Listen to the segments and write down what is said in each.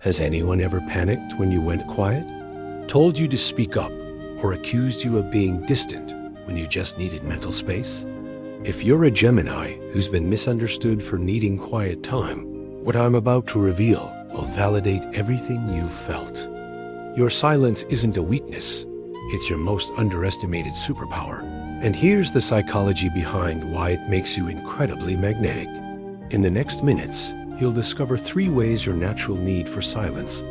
Has anyone ever panicked when you went quiet? Told you to speak up, or accused you of being distant when you just needed mental space? If you're a Gemini who's been misunderstood for needing quiet time, what I'm about to reveal will validate everything you've felt. Your silence isn't a weakness, it's your most underestimated superpower. And here's the psychology behind why it makes you incredibly magnetic. In the next minutes, you'll discover 3 ways your natural need for silence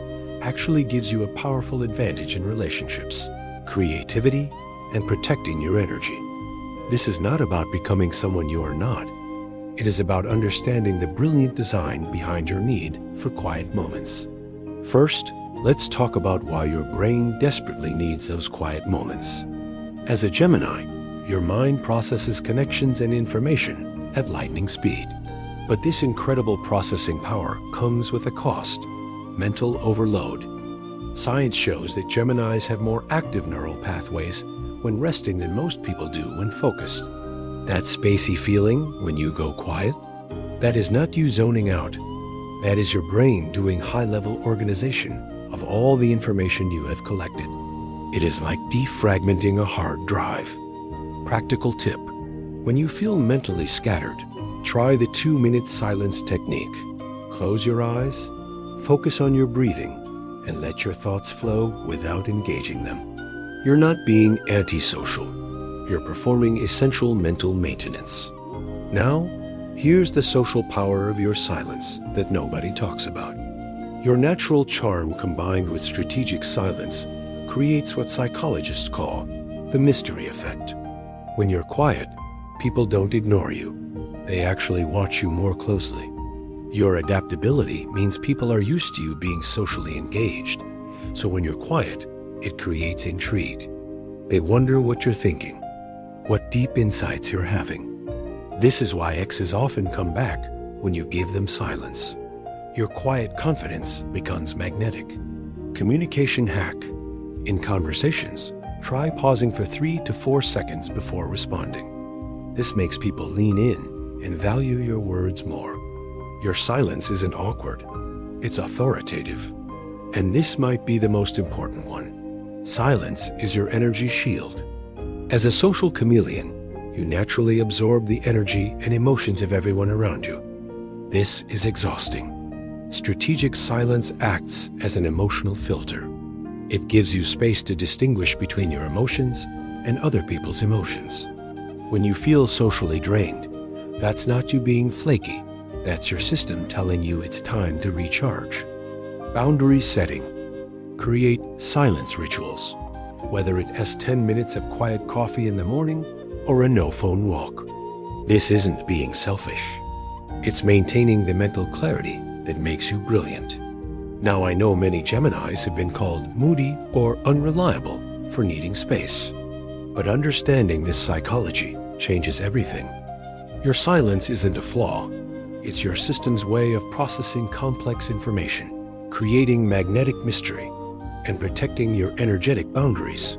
actually gives you a powerful advantage in relationships, creativity, and protecting your energy. This is not about becoming someone you are not. It is about understanding the brilliant design behind your need for quiet moments. First, let's talk about why your brain desperately needs those quiet moments. As a Gemini, your mind processes connections and information at lightning speed. But this incredible processing power comes with a cost: mental overload. Science shows that Geminis have more active neural pathways when resting than most people do when focused. That spacey feeling when you go quiet, that is not you zoning out. That is your brain doing high-level organization of all the information you have collected. It is like defragmenting a hard drive. Practical tip: when you feel mentally scattered, try the 2-minute silence technique. Close your eyes, focus on your breathing, and let your thoughts flow without engaging them. You're not being antisocial. You're performing essential mental maintenance. Now, here's the social power of your silence that nobody talks about. Your natural charm combined with strategic silence creates what psychologists call the mystery effect. When you're quiet, people don't ignore you. They actually watch you more closely. Your adaptability means people are used to you being socially engaged. So when you're quiet, it creates intrigue. They wonder what you're thinking, what deep insights you're having. This is why exes often come back when you give them silence. Your quiet confidence becomes magnetic. Communication hack: in conversations, try pausing for 3 to 4 seconds before responding. This makes people lean in and value your words more. Your silence isn't awkward, it's authoritative. And this might be the most important one. Silence is your energy shield. As a social chameleon, you naturally absorb the energy and emotions of everyone around you. This is exhausting. Strategic silence acts as an emotional filter. It gives you space to distinguish between your emotions and other people's emotions. When you feel socially drained, that's not you being flaky. That's your system telling you it's time to recharge. Boundary setting. Create silence rituals, whether it is 10 minutes of quiet coffee in the morning or a no-phone walk. This isn't being selfish. It's maintaining the mental clarity that makes you brilliant. Now, I know many Geminis have been called moody or unreliable for needing space. But understanding this psychology changes everything. Your silence isn't a flaw. It's your system's way of processing complex information, creating magnetic mystery, and protecting your energetic boundaries.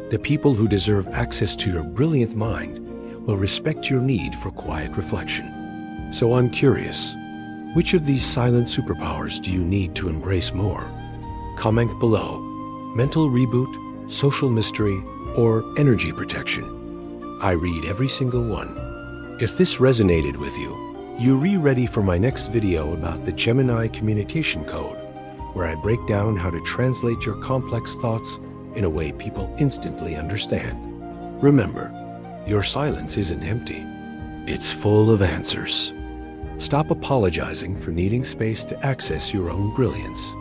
The people who deserve access to your brilliant mind will respect your need for quiet reflection. So I'm curious, which of these silent superpowers do you need to embrace more? Comment below: mental reboot, social mystery, or energy protection. I read every single one. If this resonated with you, you're ready for my next video about the Gemini communication code, where I break down how to translate your complex thoughts in a way people instantly understand. Remember, your silence isn't empty. It's full of answers. Stop apologizing for needing space to access your own brilliance.